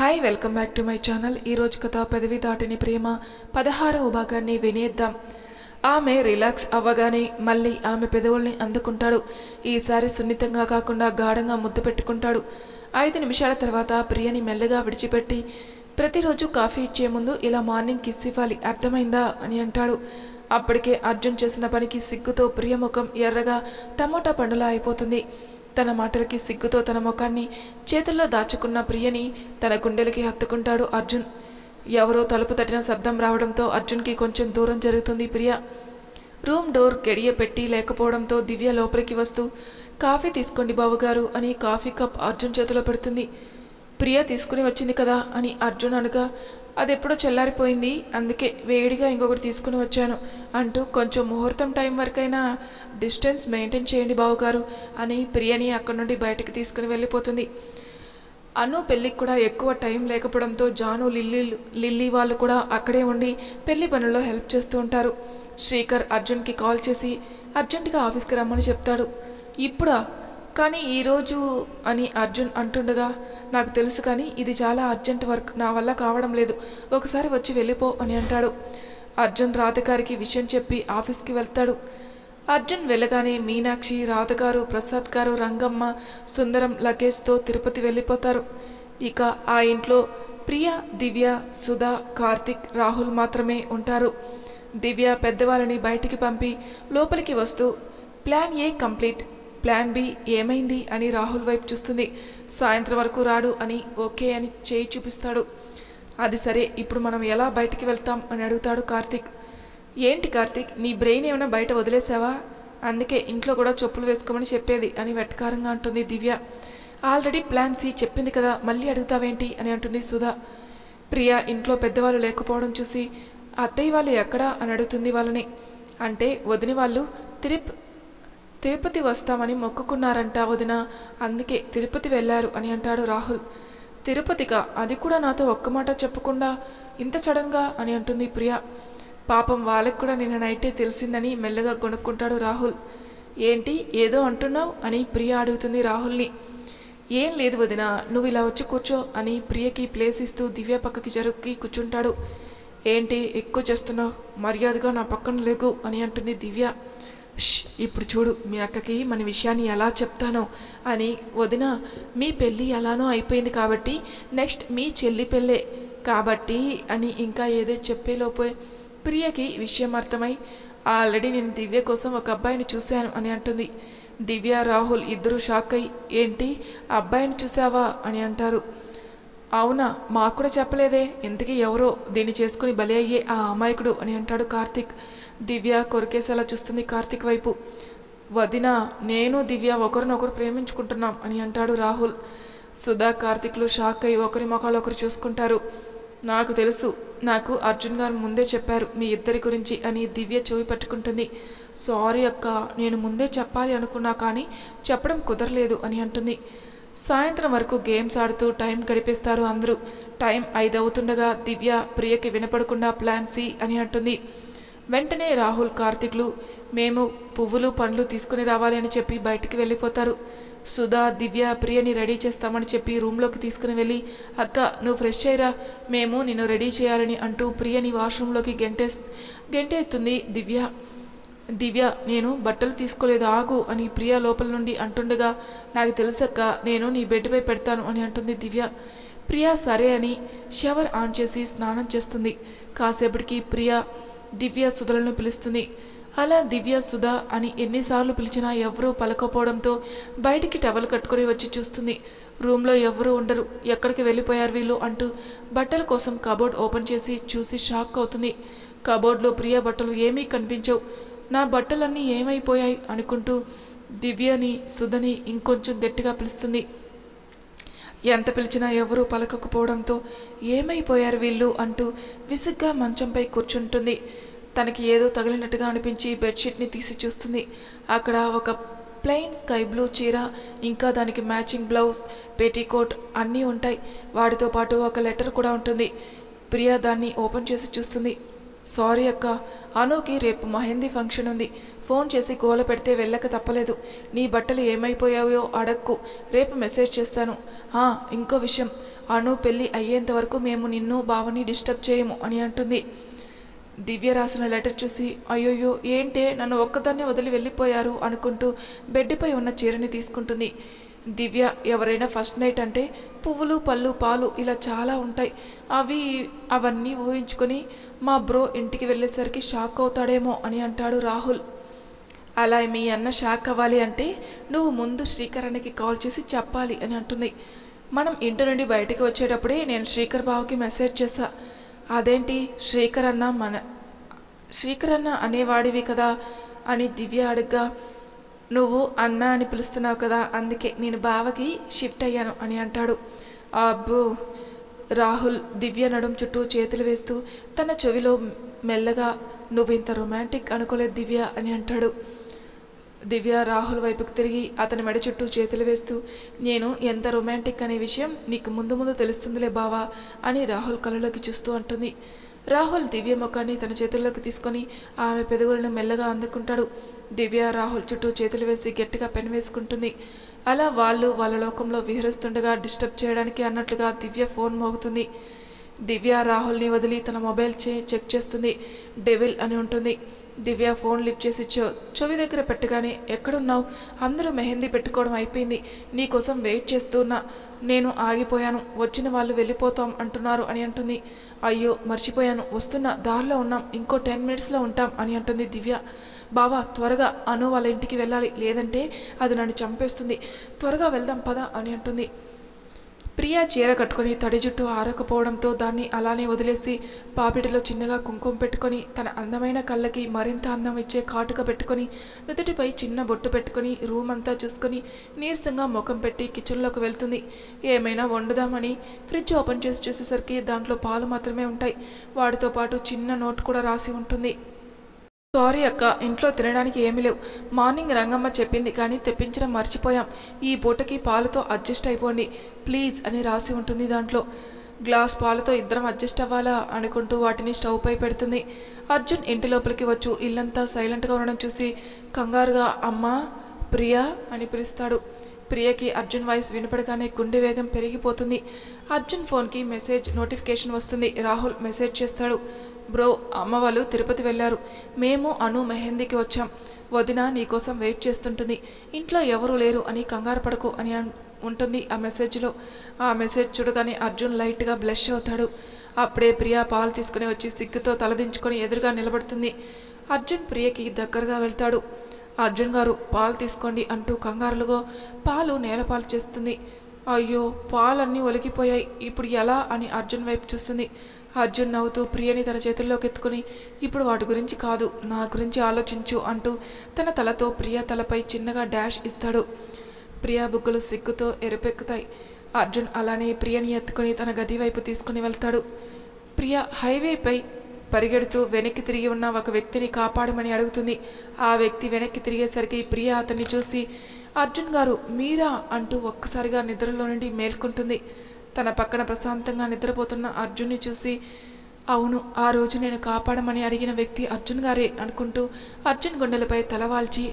Hi welcome back to my channel. ఈరోజు కథ పెదవి దాటిని ప్రేమ 16వ భాగాన్ని వినేద్దాం. ఆమె రిలాక్స్ అవ్వగానే మళ్ళీ ఆమె పెదవుల్ని అందుకుంటాడు. ఈసారి సున్నితంగా కాకుండా గాఢంగా ముద్దు పెట్టుకుంటాడు. 5 నిమిషాల తర్వాత ప్రియని మెల్లగా విడిచిపెట్టి, ప్రతిరోజు కాఫీ ఇచ్చే ముందు ఇలా మార్నింగ్ కిస్ ఇవ్వాలి, అర్థమైందా అని అంటాడు. అప్పటికే అర్జున్ చేసిన పనికి సిగ్గుతో ప్రియ ముఖం ఎర్రగా టమోటా పండులా అయిపోతుంది. తన మాటలకి సిగ్గుతో తన ముఖాన్ని చేతుల్లో దాచుకున్న ప్రియని తన గుండెలకి హత్తుకుంటాడు అర్జున్. ఎవరో తలుపు తట్టిన శబ్దం రావడంతో అర్జున్కి కొంచెం దూరం జరుగుతుంది ప్రియ. రూమ్ డోర్ గడియ పెట్టి లేకపోవడంతో దివ్య లోపలికి వస్తూ, కాఫీ తీసుకోండి బావగారు అని కాఫీ కప్ అర్జున్ చేతిలో పెడుతుంది. ప్రియ తీసుకుని వచ్చింది కదా అని అర్జున్ అనగా, అదెప్పుడో చల్లారిపోయింది, అందుకే వేడిగా ఇంకొకటి తీసుకుని వచ్చాను అంటూ, కొంచెం ముహూర్తం టైం వరకైనా డిస్టెన్స్ మెయింటైన్ చేయండి బావగారు అని ప్రియని అక్కడి నుండి బయటకు తీసుకుని వెళ్ళిపోతుంది. అను పెళ్ళికి కూడా ఎక్కువ టైం లేకపోవడంతో జాను లిల్లీ వాళ్ళు కూడా అక్కడే ఉండి పెళ్లి పనుల్లో హెల్ప్ చేస్తూ ఉంటారు. శ్రీకర్ అర్జున్కి కాల్ చేసి అర్జెంటుగా ఆఫీస్కి రమ్మని చెప్తాడు. ఇప్పుడా? కానీ ఈరోజు అని అర్జున్ అంటుండగా, నాకు తెలుసు కానీ ఇది చాలా అర్జెంట్ వర్క్, నా వల్ల కావడం లేదు, ఒకసారి వచ్చి వెళ్ళిపో అని అంటాడు. అర్జున్ రాధగారికి విషయం చెప్పి ఆఫీస్కి వెళ్తాడు. అర్జున్ వెళ్ళగానే మీనాక్షి, రాధగారు, ప్రసాద్ గారు, రంగమ్మ, సుందరం లగేజ్తో తిరుపతి వెళ్ళిపోతారు. ఇక ఆ ఇంట్లో ప్రియ, దివ్య, సుధా, కార్తిక్, రాహుల్ మాత్రమే ఉంటారు. దివ్య పెద్దవాళ్ళని బయటికి పంపి లోపలికి వస్తూ, plan A complete, plan B ఏమైంది అని రాహుల్ వైపు చూస్తుంది. సాయంత్రం వరకు రాడు అని ఓకే అని చేయి చూపిస్తాడు. అది సరే, ఇప్పుడు మనం ఎలా బయటికి వెళ్తాం అని అడుగుతాడు కార్తిక్. ఏంటి కార్తిక్, నీ బ్రెయిన్ ఏమైనా బయట వదిలేసావా? అందుకే ఇంట్లో కూడా చెప్పులు వేసుకోమని చెప్పేది అని వెటకారంగా అంటుంది దివ్య. ఆల్రెడీ ప్లాన్ సి చెప్పింది కదా, మళ్ళీ అడుగుతావేంటి అని అంటుంది సుధా. ప్రియ ఇంట్లో పెద్దవాళ్ళు లేకపోవడం చూసి, అత్తయ్య వాళ్ళు ఎక్కడా అని అడుగుతుంది వాళ్ళని. అంటే వదిన వాళ్ళు తిరుపతి వస్తామని మొక్కుకున్నారంట వదిన, అందుకే తిరుపతి వెళ్ళారు అని అంటాడు రాహుల్. తిరుపతిగా? అది కూడా నాతో ఒక్క మాట చెప్పకుండా ఇంత సడన్గా అని అంటుంది ప్రియ. పాపం వాళ్ళకి కూడా నిన్న నైటే తెలిసిందని మెల్లగా కొనుక్కుంటాడు రాహుల్. ఏంటి ఏదో అంటున్నావు అని ప్రియ అడుగుతుంది రాహుల్ని. ఏం లేదు వదిన, నువ్వు ఇలా వచ్చి కూర్చో అని ప్రియకి ప్లేస్ ఇస్తూ దివ్య పక్కకి జరుక్కి కూర్చుంటాడు. ఏంటి ఎక్కువ చేస్తున్నావు, మర్యాదగా నా పక్కన లేకు అని అంటుంది దివ్య. ఇప్పుడు చూడు, మీ అక్కకి మన విషయాన్ని ఎలా చెప్తానో అని. వదిన, మీ పెళ్ళి ఎలానో అయిపోయింది కాబట్టి నెక్స్ట్ మీ చెల్లి పెళ్ళే కాబట్టి అని ఇంకా ఏదో చెప్పేలోపే ప్రియకి విషయం అర్థమై, ఆల్రెడీ నేను దివ్య కోసం ఒక అబ్బాయిని చూశాను అని అంటుంది. దివ్య, రాహుల్ ఇద్దరూ షాక్ అయ్యి, ఏంటి అబ్బాయిని చూసావా అని అంటారు. అవునా, మాకు కూడా చెప్పలేదే, ఇంతకీ ఎవరో దీన్ని చేసుకుని బలి అయ్యే ఆ అమాయకుడు అని అంటాడు కార్తిక్. దివ్య కొరికేసేలా చూస్తుంది కార్తిక్ వైపు. వదిన, నేను దివ్య ఒకరినొకరు ప్రేమించుకుంటున్నాం అని అంటాడు రాహుల్. సుధా, కార్తిక్లు షాక్ అయ్యి ఒకరి ముఖాలు ఒకరు చూసుకుంటారు. నాకు తెలుసు, నాకు అర్జున్ గారు ముందే చెప్పారు మీ ఇద్దరి గురించి అని దివ్య చెవి పట్టుకుంటుంది. సారీ అక్క, నేను ముందే చెప్పాలి అనుకున్నా కానీ చెప్పడం కుదరలేదు అని అంటుంది. సాయంత్రం వరకు గేమ్స్ ఆడుతూ టైం గడిపేస్తారు అందరూ. టైం 5 అవుతుండగా దివ్య ప్రియకి వినపడకుండా ప్లాన్ సి అని అంటుంది. వెంటనే రాహుల్, కార్తిక్లు మేము పువ్వులు పండ్లు తీసుకుని రావాలి అని చెప్పి బయటికి వెళ్ళిపోతారు. సుధా, దివ్య ప్రియని రెడీ చేస్తామని చెప్పి రూమ్లోకి తీసుకుని వెళ్ళి, అక్క నువ్వు ఫ్రెష్ అయ్యిరా, మేము నిన్ను రెడీ చేయాలని అంటూ ప్రియని వాష్రూమ్లోకి గెంటెత్తుంది దివ్య. దివ్య, నేను బట్టలు తీసుకోలేదు ఆగు అని ప్రియ లోపల నుండి అంటుండగా, నాకు తెలుసక్క, నేను నీ బెడ్పై పెడతాను అని అంటుంది దివ్య. ప్రియ సరే అని షవర్ ఆన్ చేసి స్నానం చేస్తుంది. కాసేపటికి ప్రియ దివ్య, సుధలను పిలుస్తుంది. అలా దివ్య, సుధ అని ఎన్నిసార్లు పిలిచినా ఎవరూ పలకపోవడంతో బయటికి టవల్ కట్టుకుని వచ్చి చూస్తుంది. రూమ్లో ఎవరూ ఉండరు, ఎక్కడికి వెళ్ళిపోయారు వీళ్ళు అంటూ బట్టల కోసం కబోర్డ్ ఓపెన్ చేసి చూసి షాక్ అవుతుంది. కబోర్డ్లో ప్రియ బట్టలు ఏమీ కనిపించవు. నా బట్టలన్నీ ఏమైపోయాయి అనుకుంటూ దివ్యని, సుధని ఇంకొంచెం గట్టిగా పిలుస్తుంది. ఎంత పిలిచినా ఎవరూ పలకకపోవడంతో ఏమైపోయారు వీళ్ళు అంటూ విసుగ్గా మంచంపై కూర్చుంటుంది. తనకి ఏదో తగిలినట్టుగా అనిపించి బెడ్షీట్ని తీసి చూస్తుంది. అక్కడ ఒక ప్లెయిన్ స్కై బ్లూ చీర, ఇంకా దానికి మ్యాచింగ్ బ్లౌజ్, పెట్టీకోట్ అన్నీ ఉంటాయి. వాటితో పాటు ఒక లెటర్ కూడా ఉంటుంది. ప్రియ దాన్ని ఓపెన్ చేసి చూస్తుంది. సారీ అక్క, అనుకి రేపు మహందీ ఫంక్షన్ ఉంది, ఫోన్ చేసి గోల పెడితే వెళ్ళక తప్పలేదు. నీ బట్టలు ఏమైపోయావో అడక్కు, రేపు మెసేజ్ చేస్తాను. ఇంకో విషయం, అను పెళ్ళి అయ్యేంత వరకు మేము నిన్ను బావని డిస్టర్బ్ చేయము అని అంటుంది. దివ్య రాసిన లెటర్ చూసి అయ్యోయ్యో ఏంటే నన్ను ఒక్కదాన్నే వదిలి వెళ్ళిపోయారు అనుకుంటూ బెడ్పై ఉన్న చీరని తీసుకుంటుంది. దివ్య ఎవరైనా ఫస్ట్ నైట్ అంటే పువ్వులు పళ్ళు పాలు ఇలా చాలా ఉంటాయి, అవన్నీ ఊహించుకొని మా బ్రో ఇంటికి వెళ్ళేసరికి షాక్ అవుతాడేమో అని అంటాడు రాహుల్. అలా మీ అన్న షాక్ అవ్వాలి అంటే నువ్వు ముందు శ్రీకర్ అన్నకి కాల్ చేసి చెప్పాలి అని అంటుంది. మనం ఇంటి నుండి బయటికి వచ్చేటప్పుడే నేను శ్రీకర్ బావకి మెసేజ్ చేశా. అదేంటి శ్రీకర్ అన్న అనేవాడివి కదా అని దివ్య అడుగ్గా, నువ్వు అన్న అని పిలుస్తున్నావు కదా అందుకే నేను బావకి షిఫ్ట్ అయ్యాను అని అంటాడు. అబ్బో. రాహుల్ దివ్య నడుం చుట్టూ చేతులు వేస్తూ తన చెవిలో మెల్లగా నువ్వు ఇంత రొమాంటిక్ అనుకోలేదు దివ్య అని అంటాడు. దివ్య రాహుల్ వైపుకు తిరిగి అతని మెడ చుట్టూ చేతులు వేస్తూ నేను ఎంత రొమాంటిక్ అనే విషయం నీకు ముందు ముందు తెలుస్తుందిలే బావా అని రాహుల్ కళ్ళలోకి చూస్తూ అంటుంది. రాహుల్ దివ్య ముఖాన్ని తన చేతుల్లోకి తీసుకొని ఆమె పెదవులను మెల్లగా అందుకుంటాడు. దివ్య రాహుల్ చుట్టూ చేతులు వేసి గట్టిగా పెనవేసుకుంటుంది. అలా వాళ్ళ లోకంలో విహరిస్తుండగా డిస్టర్బ్ చేయడానికి అన్నట్లుగా దివ్య ఫోన్ మోగుతుంది. దివ్య రాహుల్ని వదిలి తన మొబైల్ చెక్ చేస్తుంది. డెవిల్ అని ఉంటుంది. దివ్య ఫోన్ లిఫ్ట్ చేసి చెవి దగ్గర పెట్టగానే ఎక్కడున్నావు, అందరూ మెహందీ పెట్టుకోవడం అయిపోయింది, నీకోసం వెయిట్ చేస్తున్నా, నేను ఆగిపోయాను, వచ్చిన వాళ్ళు వెళ్ళిపోతాం అంటున్నారు అని అంటుంది. అయ్యో మర్చిపోయాను, వస్తున్నా, దారిలో ఉన్నాం, ఇంకో 10 minutesలో ఉంటాం అని అంటుంది దివ్య. బావా త్వరగా అను వాళ్ళ ఇంటికి వెళ్ళాలి, లేదంటే అది నన్ను చంపేస్తుంది, త్వరగా వెళ్దాం పద అని అంటుంది. ప్రియా చీర కట్టుకొని తడి జుట్టు ఆరకపోవడంతో దాన్ని అలానే వదిలేసి పాపిటిలో చిన్నగా కుంకుమ పెట్టుకొని తన అందమైన కళ్ళకి మరింత అందం ఇచ్చే కాటుక పెట్టుకొని నుదుటిపై చిన్న బొట్టు పెట్టుకొని రూమ్ అంతా చూసుకొని నీరసంగా ముఖం పెట్టి కిచెన్లోకి వెళ్తుంది. ఏమైనా వండుదామని ఫ్రిడ్జ్ ఓపెన్ చేసి చూసేసరికి దాంట్లో పాలు మాత్రమే ఉంటాయి. వాటితో పాటు చిన్న నోట్ కూడా రాసి ఉంటుంది. సారీ అక్క, ఇంట్లో తినడానికి ఏమీ లేవు, మార్నింగ్ రంగమ్మ చెప్పింది కానీ తెప్పించడం మర్చిపోయాం, ఈ పూటకి పాలతో అడ్జస్ట్ అయిపోండి ప్లీజ్ అని రాసి ఉంటుంది. దాంట్లో గ్లాస్ పాలతో ఇద్దరం అడ్జస్ట్ అవ్వాలా అనుకుంటూ వాటిని స్టవ్ పై పెడుతుంది. అర్జున్ ఇంటి లోపలికి వచ్చు ఇల్లంతా సైలెంట్గా ఉండడం చూసి కంగారుగా అమ్మా ప్రియా అని పిలుస్తాడు. ప్రియకి అర్జున్ వాయిస్ వినపడగానే గుండె వేగం పెరిగిపోతుంది. అర్జున్ ఫోన్కి నోటిఫికేషన్ వస్తుంది. రాహుల్ మెసేజ్ చేస్తాడు. బ్రో, అమ్మ వాళ్ళు తిరుపతి వెళ్ళారు, మేము అను మెహందీకి వచ్చాం, వదిన నీకోసం వెయిట్ చేస్తుంటుంది, ఇంట్లో ఎవరూ లేరు అని కంగారు పడకు అని ఉంటుంది ఆ మెసేజ్లో. ఆ మెసేజ్ చూడగానే అర్జున్ లైట్గా బ్లష్ అవుతాడు. అప్పుడే ప్రియా పాలు తీసుకుని వచ్చి సిగ్గుతో తలదించుకొని ఎదురుగా నిలబడుతుంది. అర్జున్ ప్రియకి దగ్గరగా వెళ్తాడు. అర్జున్ గారు పాలు తీసుకోండి అంటూ కంగారులుగా పాలు నేలపాలు చేస్తుంది. అయ్యో పాలన్నీ ఒలికిపోయాయి, ఇప్పుడు ఎలా అని అర్జున్ వైపు చూస్తుంది. అర్జున్ నవ్వుతూ ప్రియని తన చేతుల్లోకి ఎత్తుకుని ఇప్పుడు వాటి గురించి కాదు, నా గురించి ఆలోచించు అంటూ తన తలతో ప్రియ తలపై చిన్నగా డాష్ ఇస్తాడు. ప్రియా బుగ్గలు సిగ్గుతో ఎరుపెక్కుతాయి. అర్జున్ అలానే ప్రియని ఎత్తుకుని తన గది వైపు తీసుకుని వెళ్తాడు. ప్రియ హైవేపై పరిగెడుతూ వెనక్కి తిరిగి ఉన్న ఒక వ్యక్తిని కాపాడమని అడుగుతుంది. ఆ వ్యక్తి వెనక్కి తిరిగేసరికి ప్రియ అతన్ని చూసి అర్జున్ గారు మీరా అంటూ ఒక్కసారిగా నిద్రలో నుండి మేల్కొంటుంది. తన పక్కన ప్రశాంతంగా నిద్రపోతున్న అర్జున్ని చూసి అవును, ఆ రోజు నేను కాపాడమని అడిగిన వ్యక్తి అర్జున్ గారే అనుకుంటూ అర్జున్ గుండెలపై తలవాల్చి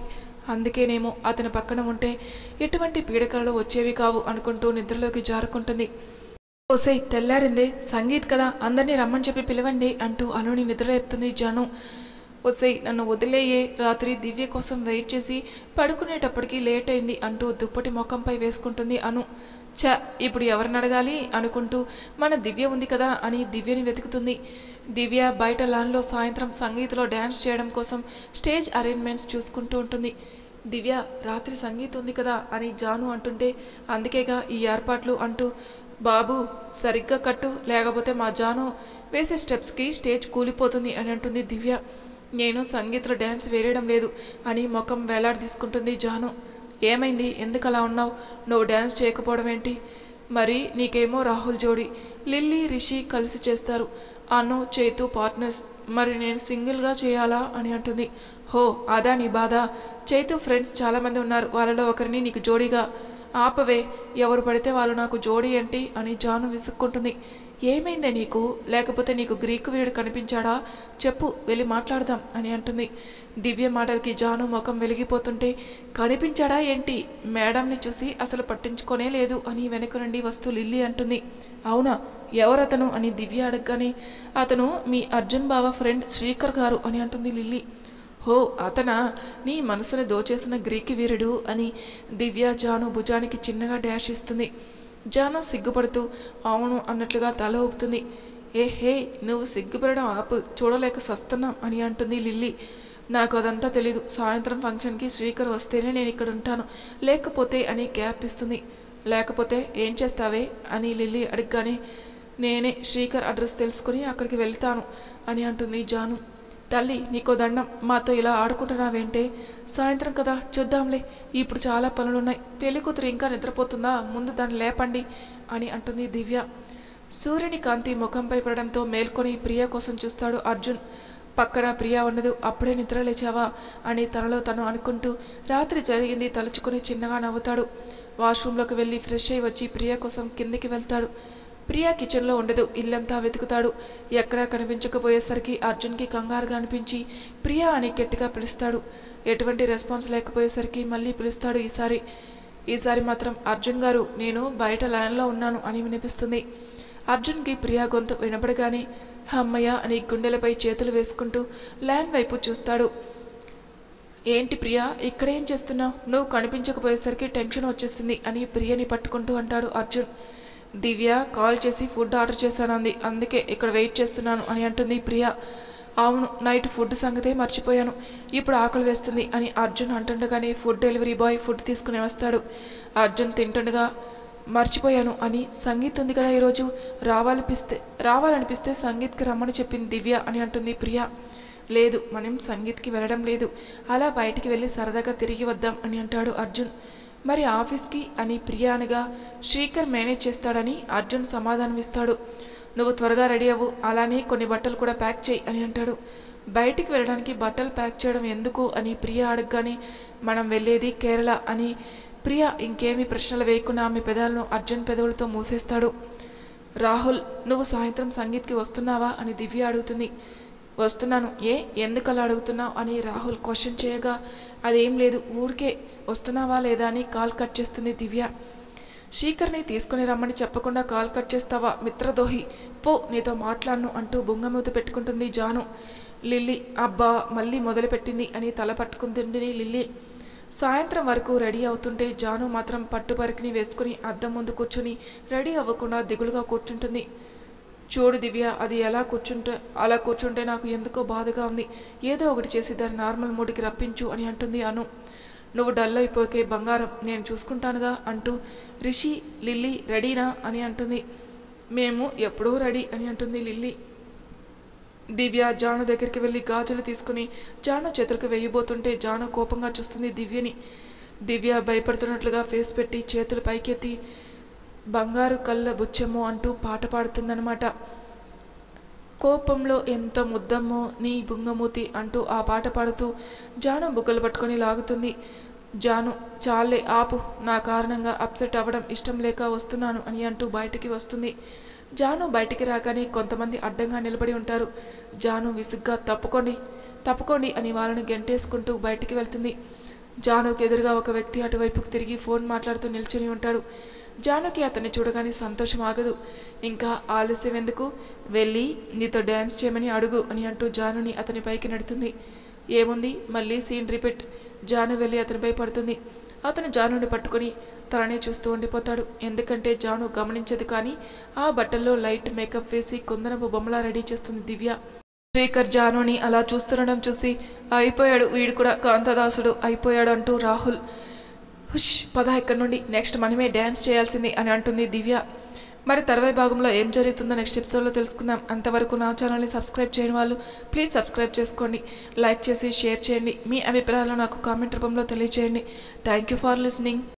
అందుకేనేమో అతని పక్కన ఉంటే ఎటువంటి పీడకలలు వచ్చేవి కావు అనుకుంటూ నిద్రలోకి జారుకుంటుంది. ఓసే తెల్లారిందే, సంగీత్ కదా, అందరినీ రమ్మని చెప్పి పిలవండి అంటూ అనుని నిద్రలేపుతుంది జాను. ఓసే నన్ను వదిలేయే, రాత్రి దివ్య కోసం వెయిట్ చేసి పడుకునేటప్పటికి లేట్ అయింది అంటూ దుప్పటి ముఖంపై వేసుకుంటుంది అను. ఇప్పుడు ఎవరిని అడగాలి అనుకుంటూ మన దివ్య ఉంది కదా అని దివ్యని వెతుకుతుంది. దివ్య బయట లాన్లో సాయంత్రం సంగీత్లో డ్యాన్స్ చేయడం కోసం స్టేజ్ అరేంజ్మెంట్స్ చూసుకుంటూ ఉంటుంది. దివ్య రాత్రి సంగీత్ ఉంది కదా అని జాను అంటుంటే అందుకేగా ఈ ఏర్పాట్లు అంటూ బాబు సరిగ్గా కట్టు, లేకపోతే మా జాను వేసే స్టెప్స్కి స్టేజ్ కూలిపోతుంది అని అంటుంది దివ్య. నేను సంగీత్లో డ్యాన్స్ వేయడం లేదు అని ముఖం వేలాడి తీసుకుంటుంది జాను. ఏమైంది, ఎందుకు అలా ఉన్నావు, నువ్వు డ్యాన్స్ చేయకపోవడం ఏంటి, మరి నీకేమో రాహుల్ జోడి, లిల్లీ రిషి కలిసి చేస్తారు, అను చైతు పార్ట్నర్స్, మరి నేను సింగిల్గా చేయాలా అని అంటుంది. హో అదా నీ బాధ, చైతు ఫ్రెండ్స్ చాలామంది ఉన్నారు, వాళ్ళలో ఒకరిని నీకు జోడీగా ఆపవే, ఎవరు పడితే వాళ్ళు నాకు జోడీ ఏంటి అని జాను విసుక్కుంటుంది. ఏమైందే నీకు? లేకపోతే నీకు గ్రీకు వీరుడు కనిపించాడా? చెప్పు, వెళ్ళి మాట్లాడదాం అని అంటుంది. దివ్య మాటలకి జాను ముఖం వెలిగిపోతుంటే, కనిపించాడా ఏంటి? మేడంని చూసి అసలు పట్టించుకోనే లేదు అని వెనక నుండి వస్తూ లిల్లీ అంటుంది. అవునా, ఎవరతను అని దివ్య అడగగానే, అతను మీ అర్జున్ బావ ఫ్రెండ్ శ్రీకర్ గారు అని అంటుంది లిల్లీ. హో, అతనా? నీ మనసును దోచేసిన గ్రీకు వీరుడు అని దివ్య జాను భుజానికి చిన్నగా డాష్ ఇస్తుంది. జాను సిగ్గుపడుతూ అవును అన్నట్లుగా తల ఊపుతుంది. హే, నువ్వు సిగ్గుపడడం ఆపు, చూడలేక సస్తున్నాం అని అంటుంది లిల్లీ. నాకు అదంతా తెలీదు. సాయంత్రం ఫంక్షన్కి శ్రీకర్ వస్తేనే నేను ఇక్కడ ఉంటాను, లేకపోతే అని గ్యాప్ ఇస్తుంది. లేకపోతే ఏం చేస్తావే అని లిల్లీ అడగగానే, నేనే శ్రీకర్ అడ్రస్ తెలుసుకుని అక్కడికి వెళ్తాను అని అంటుంది జాను. తల్లి, నీకో దండం, మాతో ఇలా ఆడుకుంటున్నావేంటే? సాయంత్రం కదా, చూద్దాంలే, ఇప్పుడు చాలా పనులున్నాయి. పెళ్లి కూతురు ఇంకా నిద్రపోతుందా? ముందు దాన్ని లేపండి అని అంటుంది దివ్య. సూర్యుని కాంతి ముఖంపై పడడంతో మేల్కొని ప్రియా కోసం చూస్తాడు అర్జున్. పక్కన ప్రియా ఉన్నదు. అప్పుడే నిద్ర లేచావా అని తనలో తను అనుకుంటూ రాత్రి జరిగింది తలుచుకుని చిన్నగా నవ్వుతాడు. వాష్రూమ్లోకి వెళ్ళి ఫ్రెష్ అయి వచ్చి ప్రియా కోసం కిందికి వెళ్తాడు. ప్రియా కిచెన్లో ఉండదు. ఇల్లంతా వెతుకుతాడు. ఎక్కడా కనిపించకపోయేసరికి అర్జున్కి కంగారుగా అనిపించి ప్రియా అని గట్టిగా పిలుస్తాడు. ఎటువంటి రెస్పాన్స్ లేకపోయేసరికి మళ్ళీ పిలుస్తాడు. ఈసారి మాత్రం అర్జున్ గారు, నేను బయట లైన్లో ఉన్నాను అని వినిపిస్తుంది. అర్జున్కి ప్రియా గొంతు వినపడగానే అమ్మయ్య అని గుండెలపై చేతులు వేసుకుంటూ ల్యాండ్ వైపు చూస్తాడు. ఏంటి ప్రియా, ఇక్కడేం చేస్తున్నావు? నువ్వు కనిపించకపోయేసరికి టెన్షన్ వచ్చేసింది అని ప్రియని పట్టుకుంటూ అంటాడు అర్జున్. దివ్య కాల్ చేసి ఫుడ్ ఆర్డర్ చేశానంది, అందుకే ఇక్కడ వెయిట్ చేస్తున్నాను అని అంటుంది ప్రియా. అవును, నైట్ ఫుడ్ సంగతే మర్చిపోయాను, ఇప్పుడు ఆకలి వేస్తుంది అని అర్జున్ అంటుండగానే ఫుడ్ డెలివరీ బాయ్ ఫుడ్ తీసుకుని వస్తాడు. అర్జున్ తింటుండగా, మర్చిపోయాను అని సంగీత్ ఉంది కదా ఈరోజు, రావాలనిపిస్తే సంగీత్కి రమ్మని చెప్పింది దివ్య అని అంటుంది ప్రియా. లేదు, మనం సంగీత్కి వెళ్ళడం లేదు, అలా బయటికి వెళ్ళి సరదాగా తిరిగి వద్దాం అని అంటాడు అర్జున్. మరి ఆఫీస్కి అని ప్రియా అనగా, శ్రీకర్ మేనేజ్ చేస్తాడని అర్జున్ సమాధానం ఇస్తాడు. నువ్వు త్వరగా రెడీ అవ్వు, అలానే కొన్ని బట్టలు కూడా ప్యాక్ చేయి అని అంటాడు. బయటికి వెళ్ళడానికి బట్టలు ప్యాక్ చేయడం ఎందుకు అని ప్రియా అడగగానే, మనం వెళ్ళేది కేరళ అని ప్రియా ఇంకేమీ ప్రశ్నలు వేయకుండా ఆమె పెదాలను అర్జున్ పెదవులతో మూసేస్తాడు. రాహుల్, నువ్వు సాయంత్రం సంగీత్కి వస్తున్నావా అని దివ్య అడుగుతుంది. వస్తున్నాను. ఎందుకు అలా అడుగుతున్నావు అని రాహుల్ క్వశ్చన్ చేయగా, అదేం లేదు, ఊరికే వస్తున్నావా లేదా అని కాల్ కట్ చేస్తుంది దివ్య. శ్రీకర్ని తీసుకుని రమ్మని చెప్పకుండా కాల్ కట్ చేస్తావా మిత్రదోహి, పో, నీతో మాట్లాడను అంటూ బుంగమూత పెట్టుకుంటుంది జాను. లిల్లీ, అబ్బా మళ్ళీ మొదలుపెట్టింది అని తల పట్టుకుంటుంది లిల్లీ. సాయంత్రం వరకు రెడీ అవుతుంటే జాను మాత్రం పట్టుపరికిని వేసుకుని అద్దం ముందు కూర్చుని రెడీ అవ్వకుండా దిగులుగా కూర్చుంటుంది. చూడు దివ్య, అది అలా కూర్చుంటే నాకు ఎందుకో బాధగా ఉంది. ఏదో ఒకటి చేసి దాన్ని నార్మల్ మూడ్కి రప్పించు అని అంటుంది అను. నువ్వు డల్ అయిపోకే బంగారం, నేను చూసుకుంటానుగా అంటూ రిషి, లిల్లీ రెడీనా అని అంటుంది. మేము ఎప్పుడూ రెడీ అని అంటుంది లిల్లీ. దివ్య జాను దగ్గరికి వెళ్ళి గాజులు తీసుకుని జాను చేతులకు వేయబోతుంటే జాను కోపంగా చూస్తుంది దివ్యని. దివ్య భయపడుతున్నట్లుగా ఫేస్ పెట్టి చేతులు పైకెత్తి బంగారు కళ్ళ బుచ్చమ్మో అంటూ పాట పాడుతుందన్నమాట. కోపంలో ఎంత ముద్దమ్మో నీ బుంగమూతి అంటూ ఆ పాట పాడుతూ జాను బుగ్గలు పట్టుకొని లాగుతుంది. జాను, చాలే ఆపు, నా కారణంగా అప్సెట్ అవ్వడం ఇష్టం లేక వస్తున్నాను అని అంటూ బయటికి వస్తుంది. జాను బయటికి రాగానే కొంతమంది అడ్డంగా నిలబడి ఉంటారు. జాను విసుగ్గా తప్పుకోండి అని వాళ్ళని గెంటేసుకుంటూ బయటికి వెళ్తుంది. జానుకి ఎదురుగా ఒక వ్యక్తి అటువైపుకు తిరిగి ఫోన్ మాట్లాడుతూ నిల్చుని ఉంటాడు. జానుకి అతన్ని చూడగానే సంతోషం ఆగదు. ఇంకా ఆలస్యం ఎందుకు, వెళ్ళి నీతో డ్యాన్స్ చేయమని అడుగు అని అంటూ జానుని అతని పైకి నెడుతుంది. ఏముంది, మళ్ళీ సీన్ రిపీట్. జాను వెళ్ళి అతనిపై పడుతుంది. అతను జానుని పట్టుకుని తననే చూస్తూ ఉండిపోతాడు. ఎందుకంటే జాను గమనించదు, కానీ ఆ బట్టల్లో లైట్ మేకప్ వేసి కుందనపు బొమ్మలా రెడీ చేస్తుంది దివ్య. శ్రీకర్ జానుని అలా చూస్తుండడం చూసి, అయిపోయాడు వీడు కూడా, కాంతదాసుడు అయిపోయాడు అంటూ రాహుల్, హుష్ పద ఇక్కడి నుండి, నెక్స్ట్ మనమే డ్యాన్స్ చేయాల్సింది అని అంటుంది దివ్య. మరి తర్వాయి భాగంలో ఏం జరుగుతుందో నెక్స్ట్ ఎపిసోడ్లో తెలుసుకుందాం. అంతవరకు నా ఛానల్ని సబ్స్క్రైబ్ చేయని వాళ్ళు ప్లీజ్ సబ్స్క్రైబ్ చేసుకోండి, లైక్ చేసి షేర్ చేయండి, మీ అభిప్రాయాలను నాకు కామెంట్ రూపంలో తెలియజేయండి. Thank you for listening.